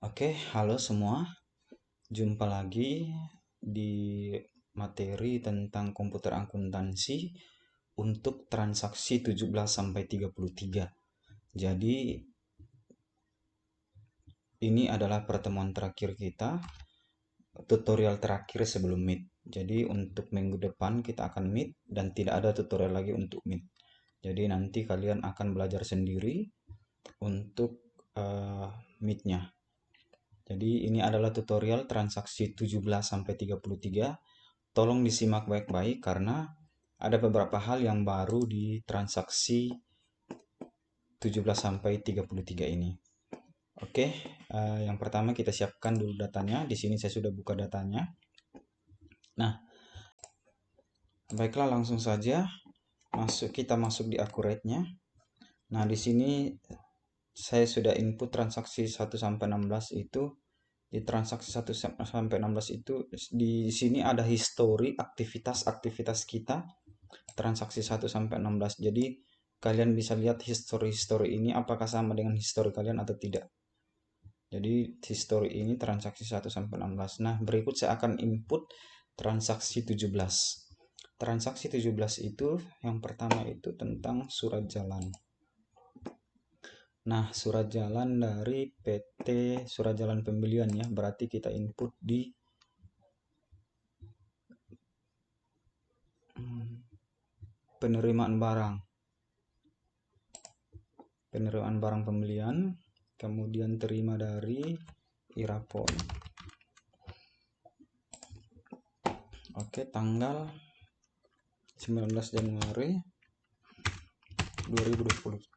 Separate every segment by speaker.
Speaker 1: Oke, halo semua. Jumpa lagi di materi tentang komputer akuntansi untuk transaksi 17 sampai 33. Jadi, ini adalah pertemuan terakhir kita, tutorial terakhir sebelum Meet. Jadi, untuk minggu depan kita akan Meet dan tidak ada tutorial lagi untuk Meet. Jadi, nanti kalian akan belajar sendiri untuk Meet-nya. Jadi ini adalah tutorial transaksi 17 sampai 33. Tolong disimak baik-baik karena ada beberapa hal yang baru di transaksi 17 sampai 33 ini. Oke, yang pertama kita siapkan dulu datanya. Di sini saya sudah buka datanya. Nah, baiklah langsung saja kita masuk di accurate-nya. Nah, di sini saya sudah input transaksi 1 sampai 16 itu. Di transaksi 1 sampai 16 itu di sini ada histori aktivitas kita transaksi 1 sampai 16. Jadi kalian bisa lihat histori ini apakah sama dengan histori kalian atau tidak. Jadi histori ini transaksi 1 sampai 16. Nah, berikut saya akan input transaksi 17. Transaksi 17 itu yang pertama itu tentang surat jalan. Nah, surat jalan dari PT surat jalan pembelian ya, berarti kita input di penerimaan barang pembelian, kemudian terima dari Irapon. Oke, tanggal 19 Januari 2020.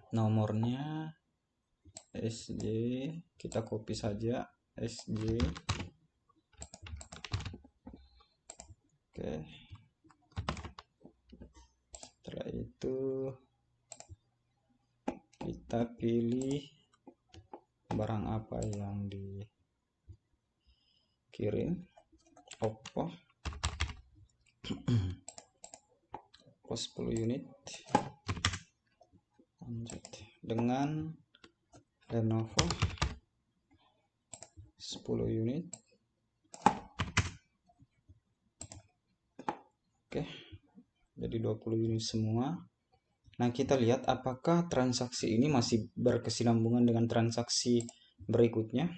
Speaker 1: Nomornya SJ, kita copy saja SJ. Oke. Setelah itu kita pilih barang apa yang dikirim. Oppo 10 unit. Lanjut dengan Lenovo 10 unit. Oke, jadi 20 unit semua. Nah, kita lihat apakah transaksi ini masih berkesinambungan dengan transaksi berikutnya.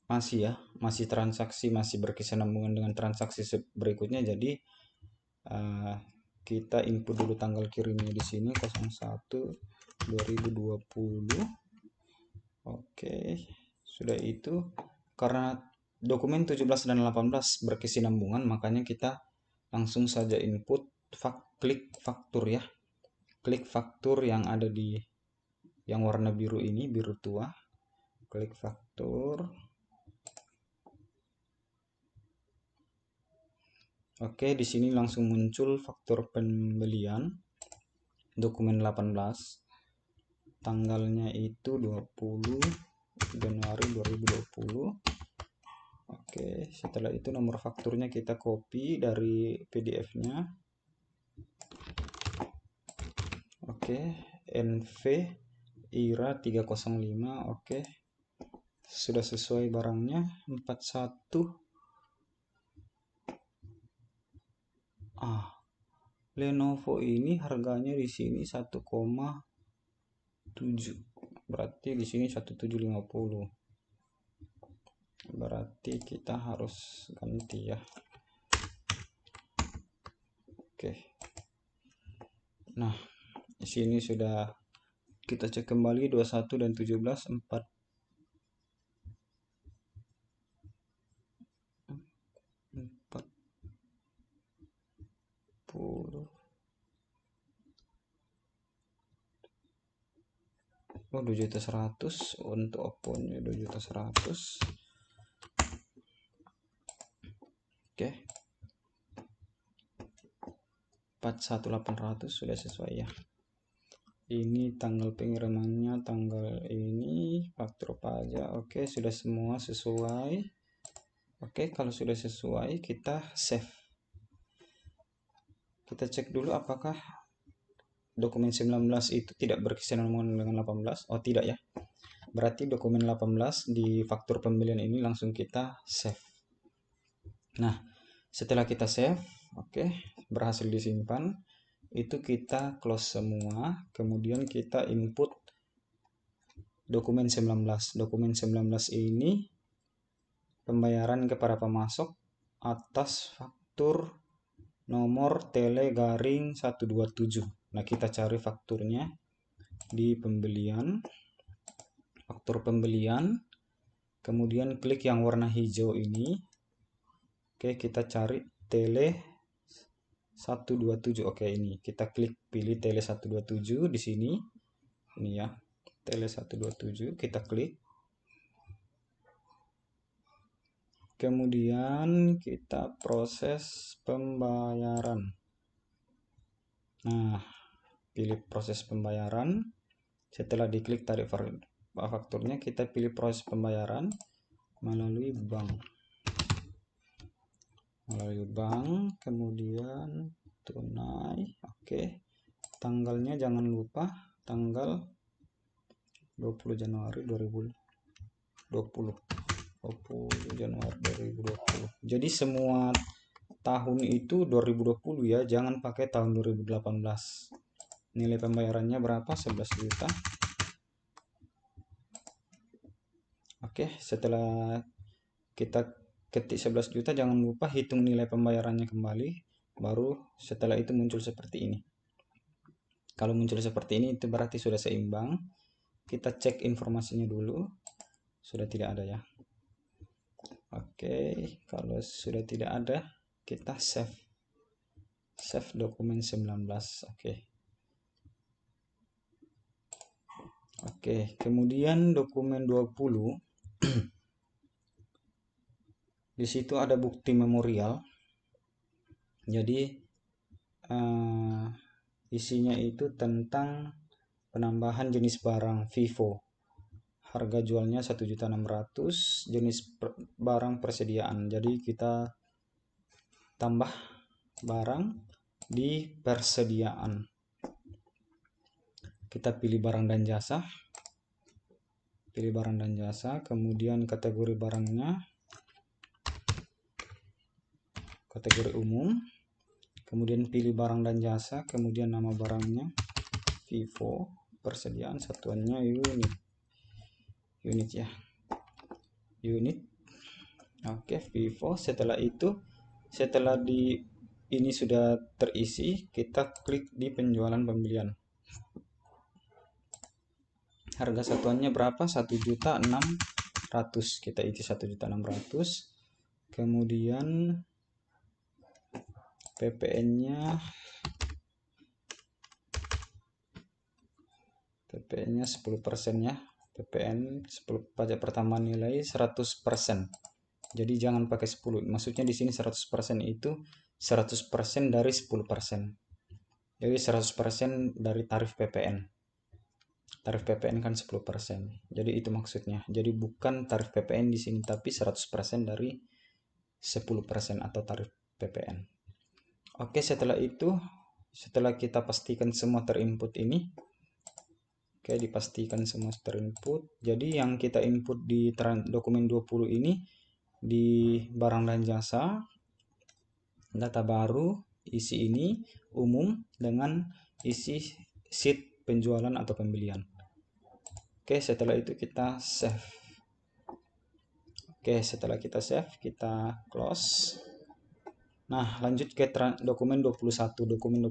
Speaker 1: Masih ya, masih berkesinambungan dengan transaksi berikutnya. Jadi kita input dulu tanggal kirimnya di sini 01/2020. Oke, sudah itu karena dokumen 17 dan 18 berkesinambungan, makanya kita langsung saja input klik faktur ya. Klik faktur yang ada di yang warna biru ini, biru tua. Klik faktur. Oke, di sini langsung muncul faktur pembelian dokumen 18. Tanggalnya itu 20 Januari 2020. Oke, setelah itu nomor fakturnya kita copy dari PDF-nya. Oke, NV IRA 305. Oke, sudah sesuai barangnya 41. Lenovo ini harganya di sini 1,7. Berarti di sini 1750. Berarti kita harus ganti ya. Oke. Nah, di sini sudah kita cek kembali 21 dan 17 4 40. Oh, 2.100.000 untuk Oppo-nya 2.100.000. Oke. 41.800 sudah sesuai ya. Ini tanggal pengirimannya, tanggal ini, faktur pajak. Oke, sudah semua sesuai. Oke, kalau sudah sesuai kita save. Kita cek dulu apakah dokumen 19 itu tidak berkesinambungan dengan 18? Oh tidak ya. Berarti dokumen 18 di faktur pembelian ini langsung kita save. Nah, setelah kita save, oke, berhasil disimpan, itu kita close semua, kemudian kita input dokumen 19. Dokumen 19 ini pembayaran kepada pemasok atas faktur nomor tele garing 127. Nah, kita cari fakturnya di pembelian, faktur pembelian, kemudian klik yang warna hijau ini. Oke, kita cari tele 127. Oke, ini kita klik pilih tele 127 di sini. Ini ya, tele 127, kita klik. Kemudian kita proses pembayaran. Nah, pilih proses pembayaran. Setelah diklik tarik fakturnya, kita pilih proses pembayaran melalui bank. Kemudian tunai. Oke. Tanggalnya jangan lupa tanggal 20 Januari 2020. 20 Januari 2020. Jadi semua tahun itu 2020 ya, jangan pakai tahun 2018. Nilai pembayarannya berapa? 11 juta. Oke, setelah kita ketik 11 juta, jangan lupa hitung nilai pembayarannya kembali. Baru setelah itu muncul seperti ini. Kalau muncul seperti ini itu berarti sudah seimbang. Kita cek informasinya dulu. Sudah tidak ada ya. Oke, kalau sudah tidak ada, kita save dokumen 19. Oke, kemudian dokumen 20. Di situ ada bukti memorial. Jadi isinya itu tentang penambahan jenis barang Vivo. Harga jualnya 1.600.000, jenis barang persediaan. Jadi kita tambah barang di persediaan. Kita pilih barang dan jasa. Kemudian kategori barangnya, kategori umum. Kemudian pilih barang dan jasa, kemudian nama barangnya Vivo, persediaan, satuannya unit ya, unit. Oke, Vivo. Setelah itu, setelah ini sudah terisi, kita klik di penjualan pembelian. Harga satuannya berapa? 1.600.000. Kita isi 1.600.000. Kemudian PPN-nya 10% ya. PPN 10, pajak pertambahan nilai 100%. Jadi jangan pakai 10. Maksudnya di sini 100% itu 100% dari 10%. Jadi 100% dari tarif PPN. Tarif PPN kan 10%. Jadi itu maksudnya. Jadi bukan tarif PPN di sini, tapi 100% dari 10% atau tarif PPN. Oke, setelah itu, setelah kita pastikan semua terinput ini, oke, dipastikan semua terinput. Jadi yang kita input di dokumen 20 ini di barang dan jasa, data baru, isi ini umum dengan isi sheet penjualan atau pembelian. Oke, setelah itu kita save. Oke, setelah kita save, kita close. Nah, lanjut ke dokumen 21. Dokumen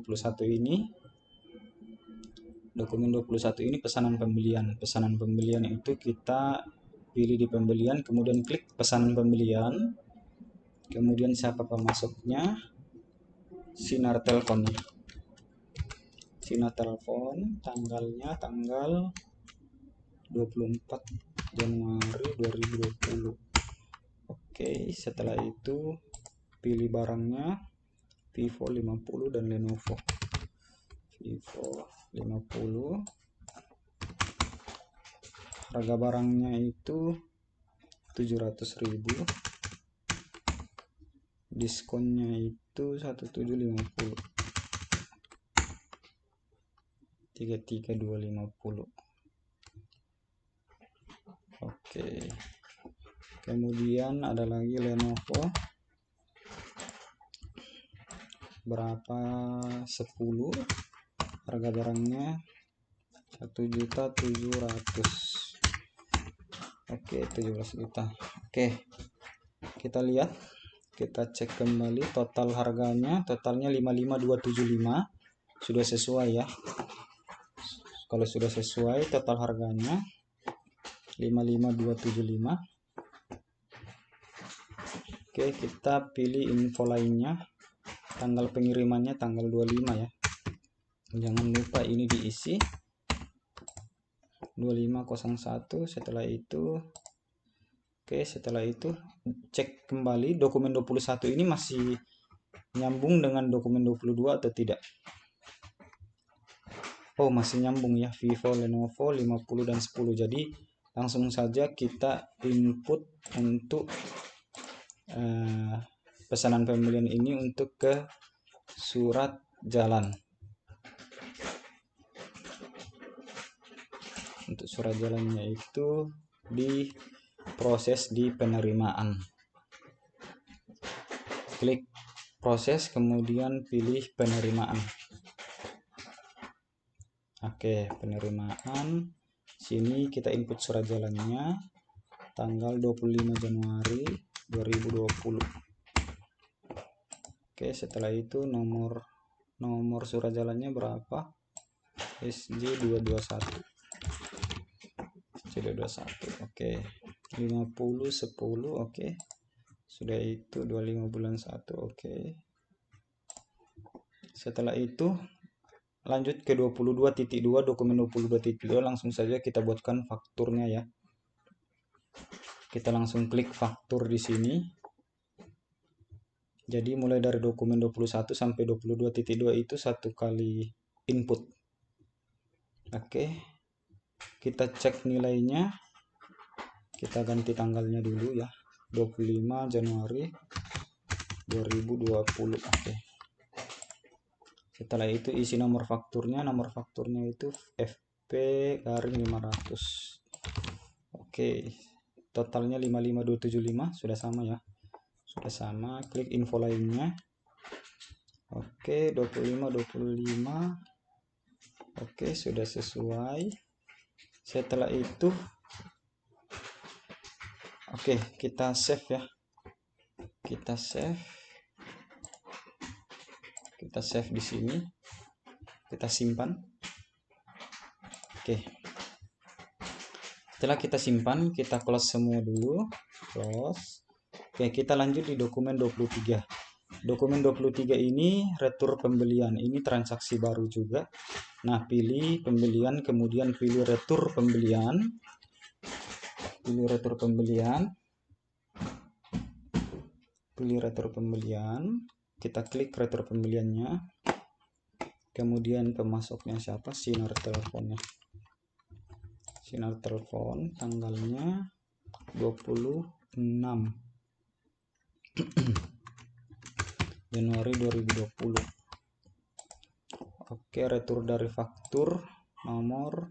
Speaker 1: 21 ini pesanan pembelian. Pesanan pembelian itu kita pilih di pembelian, kemudian klik pesanan pembelian, kemudian siapa pemasoknya, sinar teleponnya. Sinar telepon, tanggalnya tanggal 24 Januari 2020. Oke, setelah itu pilih barangnya Vivo 50 dan Lenovo. Vivo 50. Harga barangnya itu 700.000. Diskonnya itu 1750. 33.250. Oke. Kemudian ada lagi Lenovo berapa 10, harga barangnya 1.700.000. Oke, 17 juta. Oke, kita lihat, kita cek kembali total harganya, totalnya 55.275. Sudah sesuai ya. Kalau sudah sesuai total harganya 55.275. Oke, kita pilih info lainnya. Tanggal pengirimannya tanggal 25 ya. Jangan lupa ini diisi 2501. Setelah itu setelah itu cek kembali dokumen 21 ini masih nyambung dengan dokumen 22 atau tidak. Oh, masih nyambung ya, Vivo, Lenovo 50 dan 10. Jadi langsung saja kita input untuk pesanan pembelian ini untuk ke surat jalan. Untuk surat jalannya itu diproses di penerimaan. Klik proses, kemudian pilih penerimaan. Oke, penerimaan. Sini kita input surat jalannya tanggal 25 Januari 2020. Oke, setelah itu nomor surat jalannya berapa? SJ221. Oke. 50 10. Oke. Sudah itu 25 bulan 1. Oke. Setelah itu lanjut ke 22.2, dokumen 22.2, langsung saja kita buatkan fakturnya ya. Kita langsung klik faktur di sini. Jadi mulai dari dokumen 21 sampai 22.2 itu satu kali input. Oke. Kita cek nilainya. Kita ganti tanggalnya dulu ya. 25 Januari 2020. Oke. Setelah itu isi nomor fakturnya. Nomor fakturnya itu FP-500. Oke. Totalnya 55.275, sudah sama ya. Sudah sama, klik info lainnya. Oke, 25. Oke, sudah sesuai. Setelah itu oke, kita save ya. Kita save di sini. Kita simpan. Oke. Setelah kita simpan, kita close semua dulu. Close. Oke, kita lanjut di dokumen 23. Dokumen 23 ini retur pembelian. Ini transaksi baru juga. Nah, pilih pembelian, kemudian pilih retur pembelian. Pilih retur pembelian. Pilih retur pembelian. Kita klik retur pembeliannya. Kemudian pemasoknya siapa? Sinar teleponnya. Sinar telepon, tanggalnya 26 Januari 2020. Oke, retur dari faktur nomor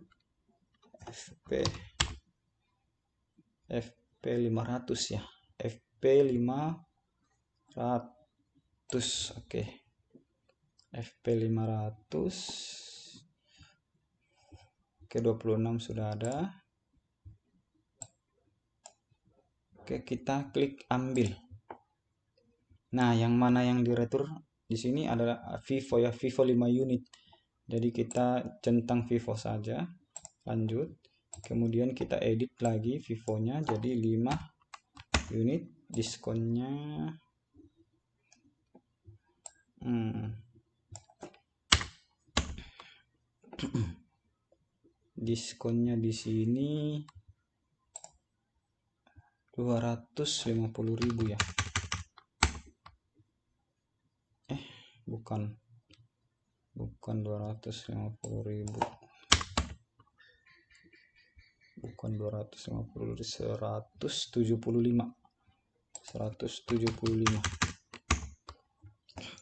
Speaker 1: FP500 ya. FP500. Oke. FP500. Oke, 26 sudah ada. Oke, kita klik ambil. Nah, yang mana yang diretur di sini adalah Vivo ya, Vivo 5 unit. Jadi kita centang Vivo saja. Lanjut. Kemudian kita edit lagi Vivonya jadi 5 unit. Diskonnya diskonnya di sini 250.000 ya. Bukan 250.000. Bukan 250, 175.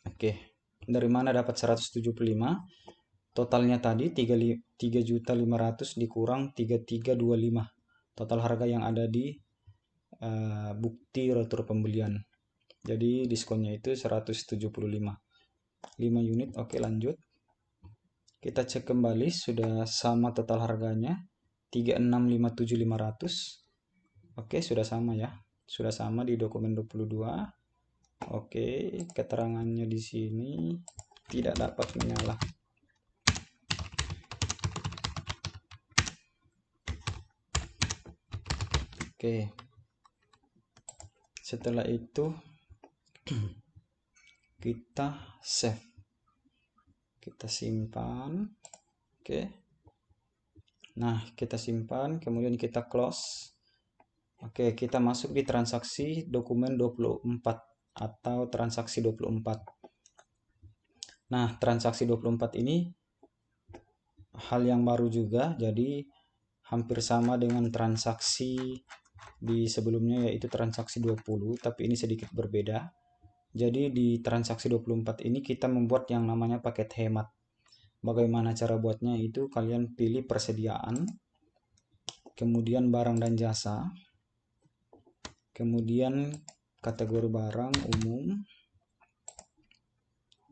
Speaker 1: Oke. Dari mana dapat 175? totalnya tadi 3.500.000 dikurang 3.325, total harga yang ada di bukti rotur pembelian. Jadi diskonnya itu 175, 5 unit. Oke, lanjut. Kita cek kembali, sudah sama total harganya 3657.500. Oke, sudah sama ya. Sudah sama di dokumen 22. Oke, keterangannya di sini tidak dapat menyala. Oke. Setelah itu kita save. Kita simpan. Oke. Nah, kita simpan, kemudian kita close. Oke, kita masuk di transaksi dokumen 24 atau transaksi 24. Nah, transaksi 24 ini hal yang baru juga, jadi hampir sama dengan transaksi di sebelumnya, yaitu transaksi 20, tapi ini sedikit berbeda. Jadi di transaksi 24 ini kita membuat yang namanya paket hemat. Bagaimana cara buatnya? Itu kalian pilih persediaan, kemudian barang dan jasa, kemudian kategori barang umum,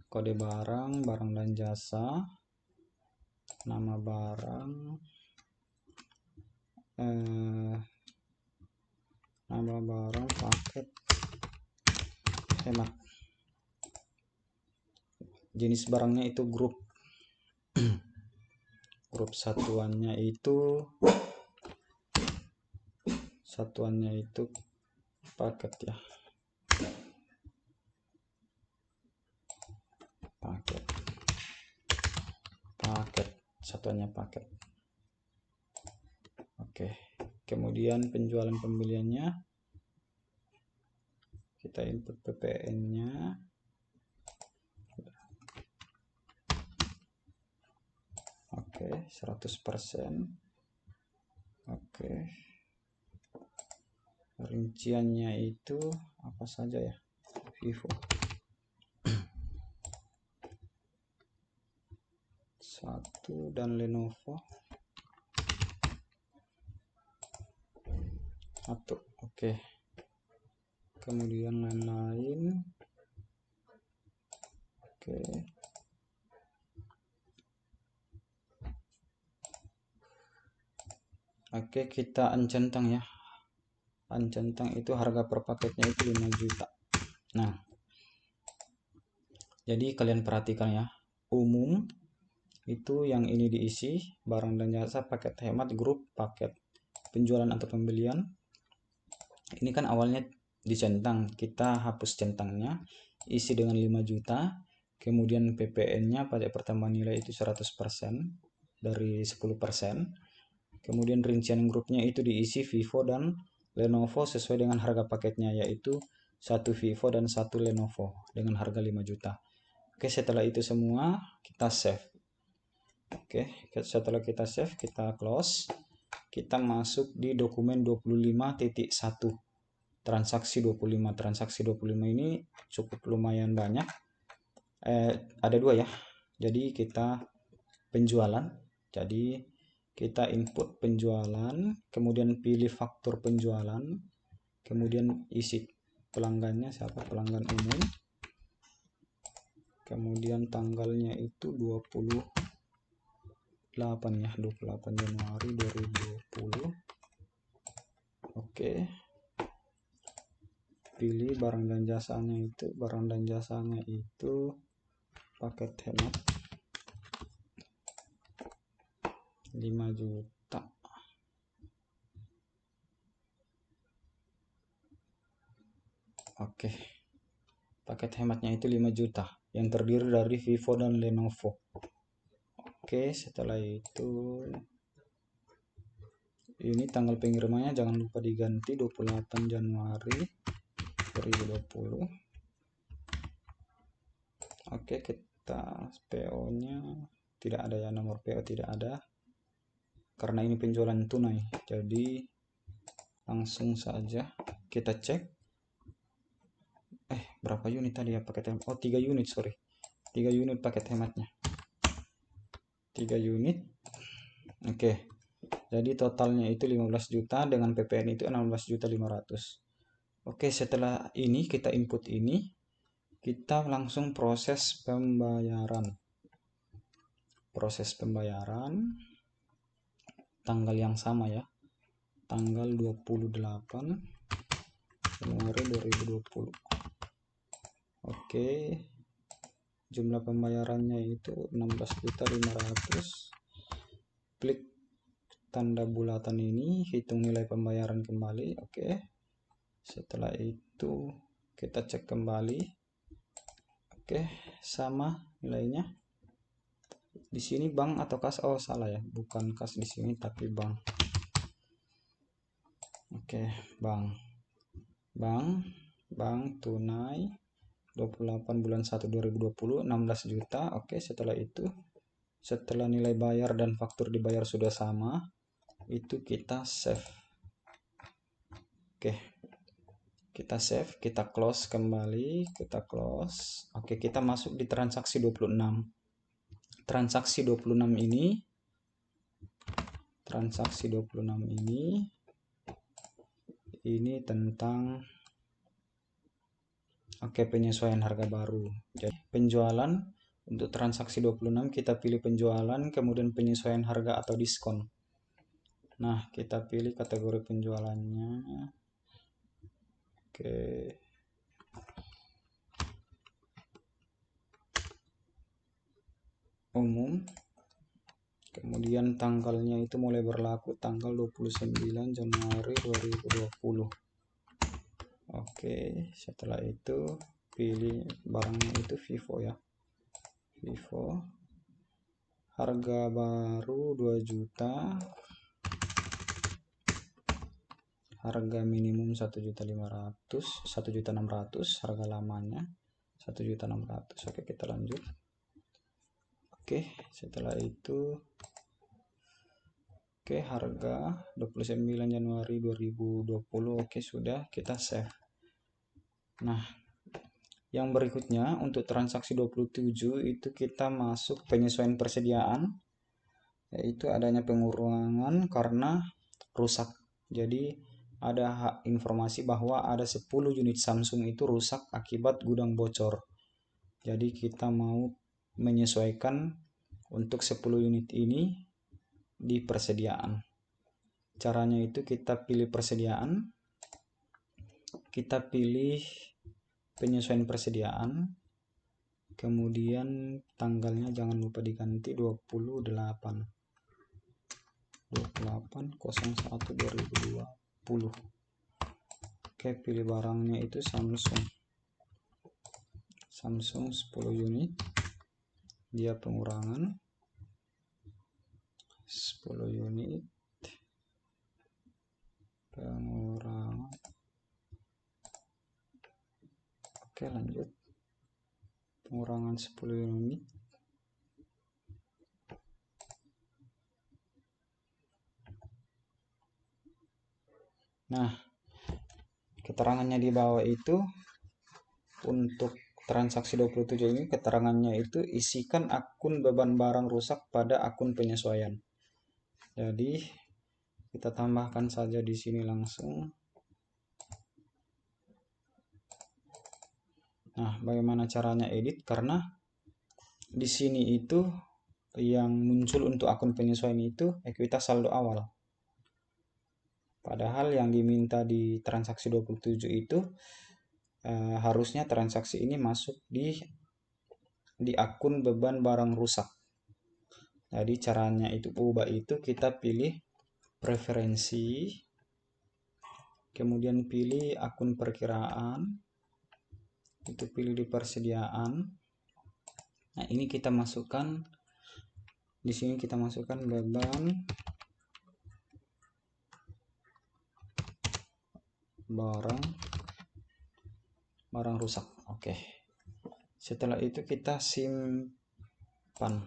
Speaker 1: kode barang, barang dan jasa, nama barang, nama barang, paket hemat. Jenis barangnya itu grup. Grup satuannya itu paket ya. Paket. Satuannya paket. Oke. Kemudian penjualan pembeliannya. Kita input PPN-nya. Oke, 100%. Oke. Rinciannya itu apa saja ya? Vivo. 1 dan Lenovo 1. Oke. Kemudian lain-lain. Oke. Oke, kita uncentang ya. Uncentang itu harga per paketnya itu 5 juta. Nah, jadi kalian perhatikan ya. Umum itu yang ini diisi, barang dan jasa, paket hemat, grup, paket penjualan atau pembelian. Ini kan awalnya dicentang, kita hapus centangnya, isi dengan 5 juta. Kemudian PPN-nya pajak pertambahan nilai itu 100% dari 10%. Kemudian rincian grupnya itu diisi Vivo dan Lenovo sesuai dengan harga paketnya, yaitu 1 Vivo dan 1 Lenovo dengan harga 5 juta. Oke, setelah itu semua kita save. Oke, setelah kita save, kita close. Kita masuk di dokumen 25.1. Transaksi 25. Transaksi 25 ini cukup lumayan banyak. Ada 2 ya. Jadi kita penjualan. Jadi kita input penjualan, kemudian pilih faktur penjualan, kemudian isi pelanggannya siapa, pelanggan umum, kemudian tanggalnya itu 28 ya, 28 Januari 2020. Oke. Pilih barang dan jasanya itu paket hemat 5 juta. Oke. Paket hematnya itu 5 juta yang terdiri dari Vivo dan Lenovo. Oke, setelah itu ini tanggal pengirimannya jangan lupa diganti 28 Januari 2020. Oke, kita PO-nya tidak ada ya, nomor PO tidak ada karena ini penjualan tunai. Jadi langsung saja kita cek. Berapa unit tadi ya paket hemat? Oh, 3 unit, sorry. 3 unit paket hematnya. 3 unit. Oke. Jadi totalnya itu 15 juta dengan PPN itu 16.500.000. Oke, setelah ini kita input ini, kita langsung proses pembayaran. Proses pembayaran tanggal yang sama ya. Tanggal 28 Januari 2020. Oke. Jumlah pembayarannya itu 16.500.000. Klik tanda bulatan ini, hitung nilai pembayaran kembali. Oke. Setelah itu kita cek kembali. Oke, sama nilainya. Di sini bank atau kas? Oh, salah ya. Bukan kas di sini tapi bank. Oke, bank. Bank tunai 28 bulan 1 2020 16 juta. Oke, setelah itu setelah nilai bayar dan faktur dibayar sudah sama, itu kita save. Oke. Kita save, kita close kembali, kita close. Oke, kita masuk di transaksi 26. Transaksi 26 ini tentang penyesuaian harga baru. Jadi penjualan untuk transaksi 26 kita pilih penjualan, kemudian penyesuaian harga atau diskon. Nah, kita pilih kategori penjualannya. Oke. Umum. Kemudian tanggalnya itu mulai berlaku tanggal 29 Januari 2020. Oke, setelah itu pilih barangnya itu Vivo ya. Vivo. Harga baru 2 juta. Harga minimum 1.500.000, 1.600.000, harga lamanya 1.600.000. Oke, kita lanjut. Oke, setelah itu harga 29 Januari 2020. Oke, sudah, kita save. Nah, yang berikutnya untuk transaksi 27 itu kita masuk penyesuaian persediaan, yaitu adanya pengurangan karena rusak. Jadi ada informasi bahwa ada 10 unit Samsung itu rusak akibat gudang bocor. Jadi kita mau menyesuaikan untuk 10 unit ini di persediaan. Caranya itu kita pilih persediaan, kita pilih penyesuaian persediaan, kemudian tanggalnya jangan lupa diganti 28/01/2020. Oke, pilih barangnya itu Samsung 10 unit. Dia pengurangan 10 unit. Pengurangan. Oke, lanjut. Pengurangan 10 unit. Nah, keterangannya di bawah itu untuk transaksi 27 ini, keterangannya itu isikan akun beban barang rusak pada akun penyesuaian. Jadi kita tambahkan saja di sini langsung. Nah, bagaimana caranya edit? Karena di sini itu yang muncul untuk akun penyesuaian itu ekuitas saldo awal. Padahal yang diminta di transaksi 27 itu harusnya transaksi ini masuk di akun beban barang rusak. Jadi caranya itu ubah itu, kita pilih preferensi, kemudian pilih akun perkiraan, itu pilih di persediaan. Nah, ini kita masukkan di sini, kita masukkan beban barang rusak. Oke. Setelah itu kita simpan.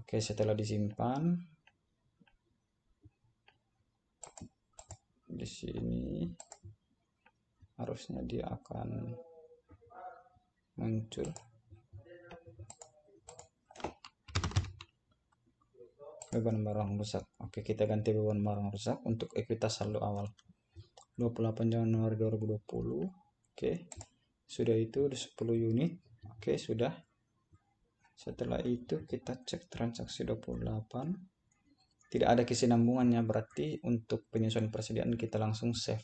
Speaker 1: Oke, setelah disimpan, di sini harusnya dia akan muncul. beban barang rusak. Oke, kita ganti beban barang rusak untuk ekuitas saldo awal 28 Januari 2020. Oke, sudah itu 10 unit. Oke, sudah. Setelah itu kita cek transaksi 28, tidak ada kesinambungannya, berarti untuk penyesuaian persediaan kita langsung save.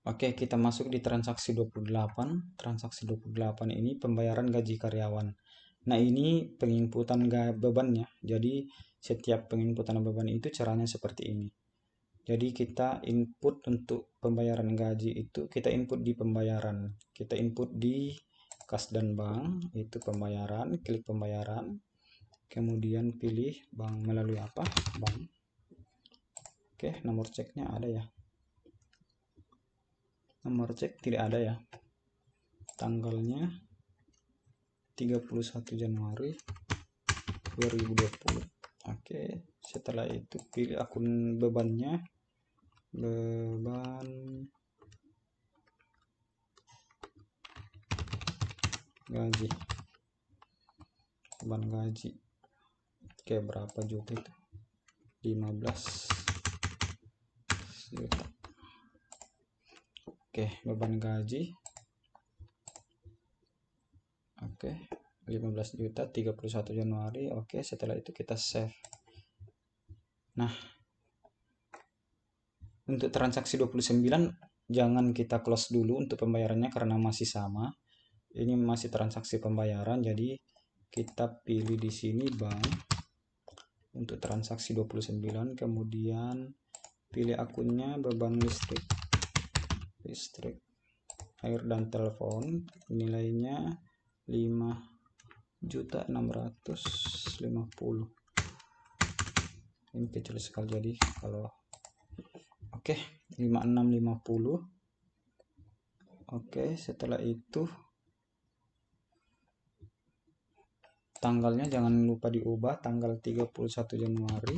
Speaker 1: Oke, kita masuk di transaksi 28. Transaksi 28 ini pembayaran gaji karyawan. Nah, ini penginputan bebannya. Jadi setiap penginputan beban itu caranya seperti ini. Jadi kita input untuk pembayaran gaji itu, kita input di pembayaran. Kita input di kas dan bank, itu pembayaran, klik pembayaran. Kemudian pilih bank melalui apa? Bank. Oke, nomor ceknya ada ya? Nomor cek tidak ada ya. Tanggalnya 31 Januari 2020. Oke, setelah itu pilih akun bebannya. Beban gaji. Beban gaji. Oke, berapa juta itu? 15 juta. Oke, beban gaji. Oke, 15 juta 31 Januari. Oke, setelah itu kita save. Nah, untuk transaksi 29 jangan kita close dulu untuk pembayarannya karena masih sama. Ini masih transaksi pembayaran, jadi kita pilih di sini bank untuk transaksi 29, kemudian pilih akunnya beban listrik, air dan telepon, nilainya 5.650.000. Ini kecil sekali, jadi kalau oke, 5650. Oke, setelah itu tanggalnya jangan lupa diubah, tanggal 31 Januari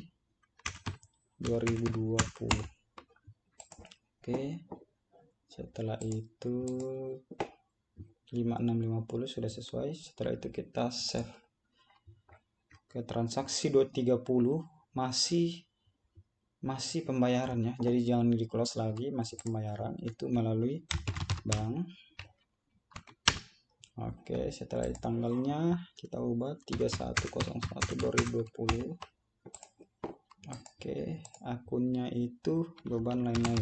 Speaker 1: 2020. Oke, setelah itu 5650 sudah sesuai. Setelah itu kita save. Ke transaksi 230 masih pembayaran ya, jadi jangan di close lagi, masih pembayaran, itu melalui bank. Oke, setelah tanggalnya kita ubah 31/01/2020. Oke, akunnya itu beban lain-lain.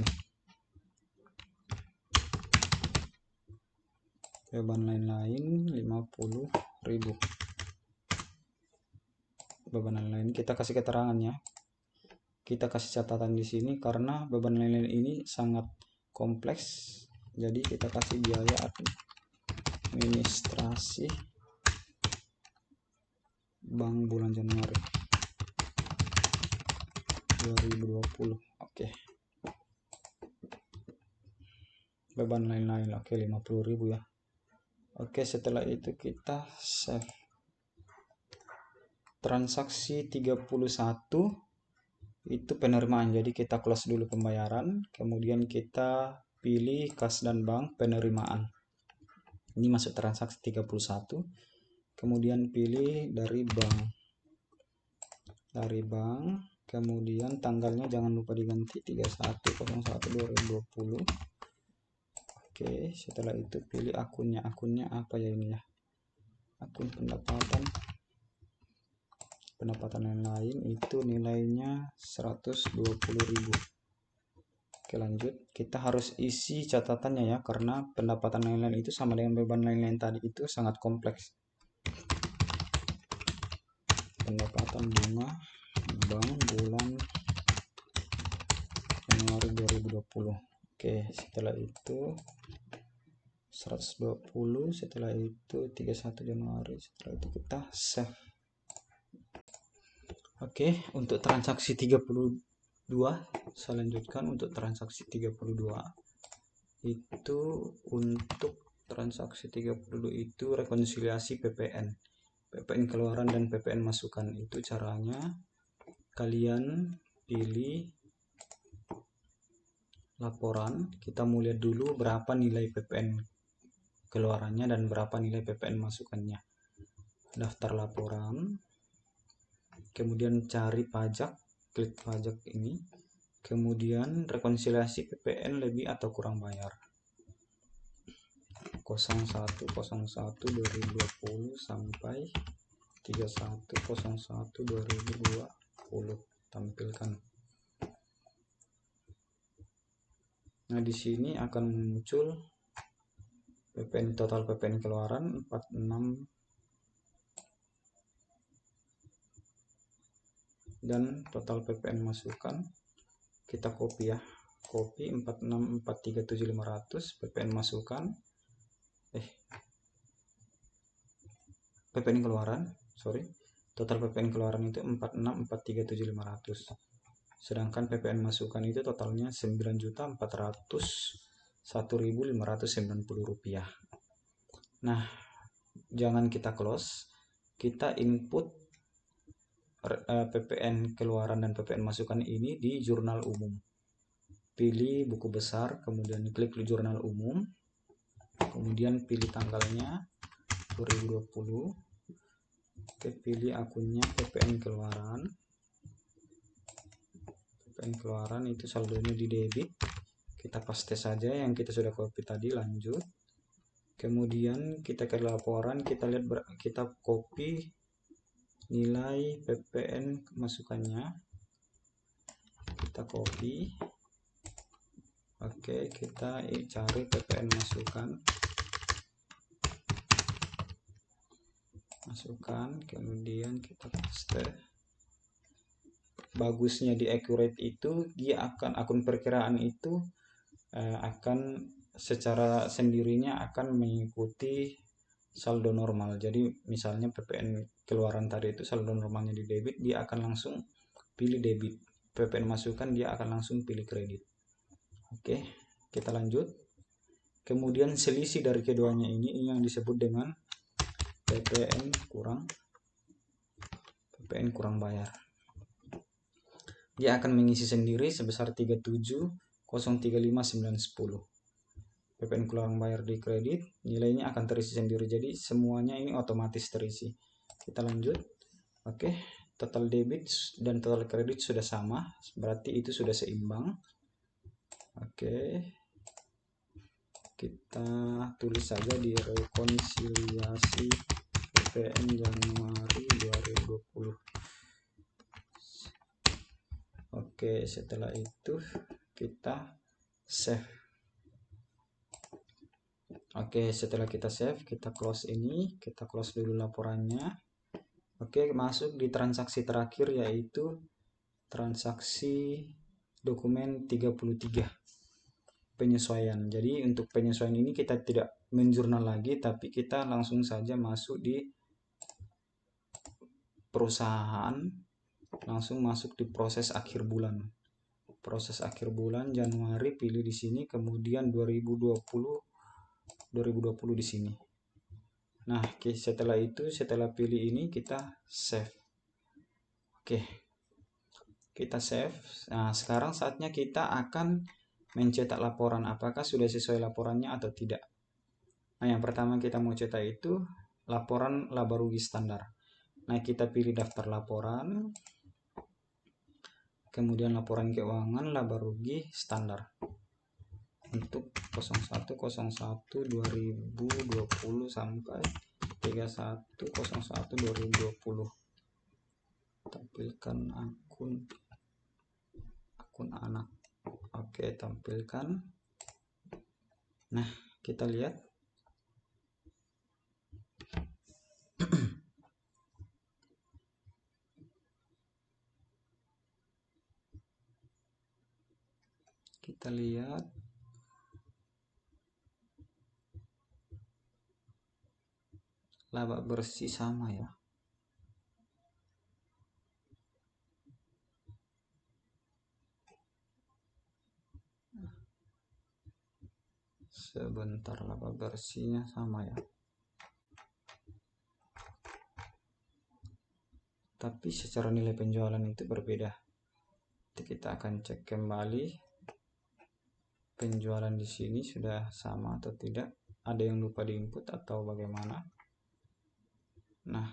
Speaker 1: Beban lain-lain 50.000. Beban lain-lain kita kasih keterangannya. Kita kasih catatan di sini karena beban lain-lain ini sangat kompleks. Jadi kita kasih biaya administrasi bank bulan Januari 2020. Oke. Beban lain-lain oke, 50.000 ya. Oke, setelah itu kita save. Transaksi 31 itu penerimaan, jadi kita close dulu pembayaran, kemudian kita pilih kas dan bank penerimaan. Ini masuk transaksi 31, kemudian pilih dari bank, kemudian tanggalnya jangan lupa diganti 31/01/2020. Oke, setelah itu pilih akunnya apa ya ini ya, akun pendapatan lain itu nilainya 120.000. Oke, lanjut. Kita harus isi catatannya ya, karena pendapatan lain-lain itu sama dengan beban lain-lain tadi, itu sangat kompleks. Pendapatan bunga bank bulan Januari 2020. Oke, setelah itu 120, setelah itu 31 Januari, setelah itu kita save. Oke, untuk transaksi 32 saya lanjutkan. Untuk transaksi 32 itu, untuk transaksi 32 itu rekonsiliasi PPN keluaran dan PPN masukan. Itu caranya kalian pilih laporan, kita mau lihat dulu berapa nilai PPN keluarannya dan berapa nilai PPN masukannya. Daftar laporan, kemudian cari pajak, klik pajak ini, kemudian rekonsiliasi PPN lebih atau kurang bayar 01/01/2020 sampai 31/01/2020 tampilkan. Nah, di sini akan muncul PPN total PPN keluaran 46 dan total PPN masukan kita copy ya. Copy 46.437.500 PPN masukan PPN keluaran, total PPN keluaran itu 46.437.500. Sedangkan PPN masukan itu totalnya 9.401.590 rupiah. Nah, jangan kita close, kita input PPN keluaran dan PPN masukan ini di jurnal umum. Pilih buku besar, kemudian klik di jurnal umum, kemudian pilih tanggalnya 2020. Oke, pilih akunnya PPN keluaran. PPN keluaran itu saldonya di debit, kita paste saja yang kita sudah copy tadi, lanjut. Kemudian kita ke laporan, kita lihat kita copy nilai PPN masukannya, kita copy. Oke, kita cari PPN masukan, kemudian kita paste. Bagusnya di accurate itu dia akan akun perkiraan itu akan secara sendirinya akan mengikuti saldo normal. Jadi misalnya PPN keluaran tadi itu saldo normalnya di debit, dia akan langsung pilih debit. PPN masukan dia akan langsung pilih kredit. Oke, kita lanjut. Kemudian selisih dari keduanya ini yang disebut dengan PPN kurang bayar. Dia akan mengisi sendiri sebesar 37.035.910. PPN kurang bayar di kredit, nilainya akan terisi sendiri. Jadi semuanya ini otomatis terisi. Kita lanjut. Oke, total debit dan total kredit sudah sama, berarti itu sudah seimbang. Oke, kita tulis saja di rekonsiliasi PPN Januari 2020. Oke, setelah itu kita save. Oke, setelah kita save, kita close ini, kita close dulu laporannya. Oke, masuk di transaksi terakhir yaitu transaksi dokumen 33 penyesuaian. Jadi untuk penyesuaian ini kita tidak menjurnal lagi, tapi kita langsung saja masuk di perusahaan, langsung masuk di proses akhir bulan. Proses akhir bulan Januari pilih di sini, kemudian 2020 di sini. Nah, setelah itu, setelah pilih ini kita save. Oke, kita save. Nah, sekarang saatnya kita akan mencetak laporan, apakah sudah sesuai laporannya atau tidak. Nah, yang pertama kita mau cetak itu laporan laba rugi standar. Nah, kita pilih daftar laporan, kemudian laporan keuangan laba rugi standar untuk 01/01/2020 sampai 31/01/2020. Tampilkan akun anak. Oke, tampilkan. Nah, kita lihat. Kita lihat. Laba bersih sama ya. Sebentar, laba bersihnya sama ya. Tapi secara nilai penjualan itu berbeda. Jadi kita akan cek kembali penjualan di sini sudah sama atau tidak. Ada yang lupa diinput atau bagaimana? Nah,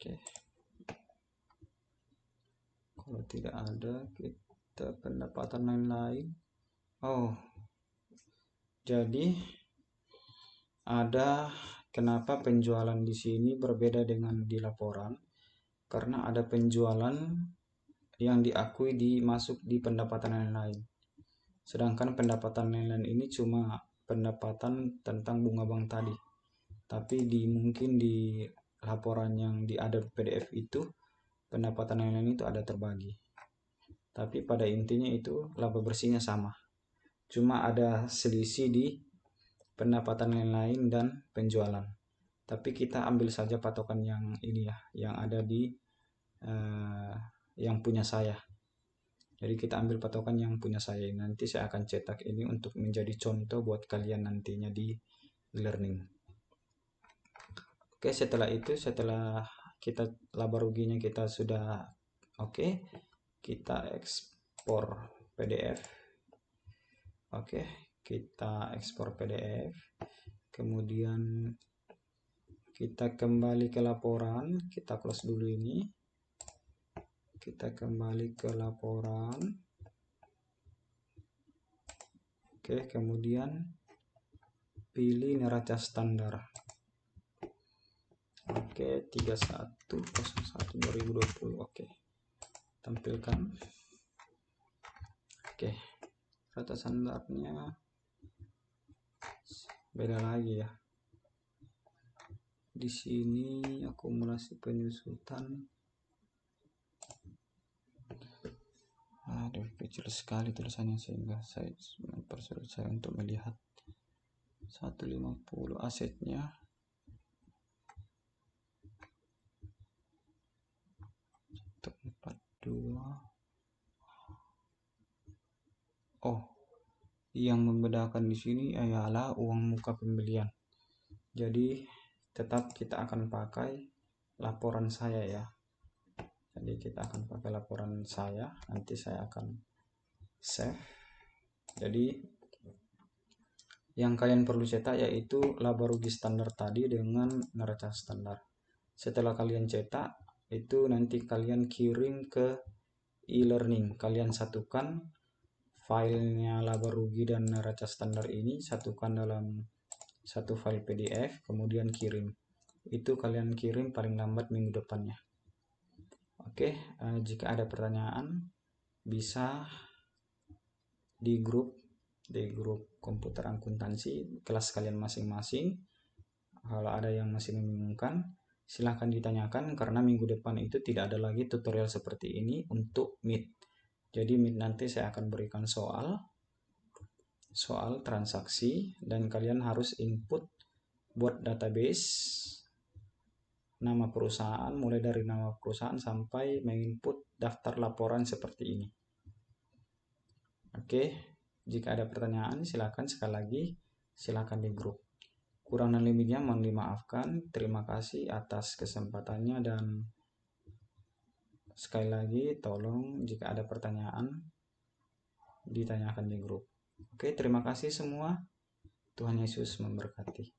Speaker 1: Oke. Kalau tidak ada, kita pendapatan lain-lain. Oh, jadi ada kenapa penjualan di sini berbeda dengan di laporan? Karena ada penjualan yang diakui dimasuk di pendapatan lain-lain. Sedangkan pendapatan lain-lain ini cuma pendapatan tentang bunga bank tadi. Tapi mungkin di laporan yang ada PDF itu pendapatan lain-lain itu ada terbagi. Tapi pada intinya itu laba bersihnya sama. Cuma ada selisih di pendapatan lain-lain dan penjualan. Tapi kita ambil saja patokan yang ini ya, yang ada di yang punya saya. Jadi kita ambil patokan yang punya saya. Nanti saya akan cetak ini untuk menjadi contoh buat kalian nantinya di learning. Oke, setelah itu, setelah kita laba ruginya kita sudah oke, kita ekspor PDF. Oke, kita ekspor PDF. Kemudian kita kembali ke laporan, kita close dulu ini. Kita kembali ke laporan. Oke, kemudian pilih neraca standar. Oke, 3101/2020. Oke. Tampilkan. Oke. Neraca standarnya beda lagi ya. Di sini akumulasi penyusutan. Aduh, kecil sekali tulisannya sehingga saya mempersulit saya untuk melihat. 150 asetnya. Untuk 42. Oh, yang membedakan di sini ialah uang muka pembelian. Jadi tetap kita akan pakai laporan saya ya. Jadi kita akan pakai laporan saya, nanti saya akan save. Jadi yang kalian perlu cetak yaitu laba rugi standar tadi dengan neraca standar. Setelah kalian cetak, itu nanti kalian kirim ke e-learning. Kalian satukan filenya laba rugi dan neraca standar ini, satukan dalam satu file PDF, kemudian kirim. Itu kalian kirim paling lambat minggu depannya. Oke, jika ada pertanyaan bisa di grup komputer akuntansi kelas kalian masing-masing. Kalau ada yang masih membingungkan, silahkan ditanyakan karena minggu depan itu tidak ada lagi tutorial seperti ini untuk Meet. Jadi Meet nanti saya akan berikan soal transaksi dan kalian harus input buat database nama perusahaan, mulai dari nama perusahaan sampai menginput daftar laporan seperti ini. Oke, jika ada pertanyaan silakan sekali lagi, silakan di grup. Kurang dan lebihnya mohon dimaafkan. Terima kasih atas kesempatannya dan sekali lagi tolong jika ada pertanyaan ditanyakan di grup. Oke, terima kasih semua. Tuhan Yesus memberkati.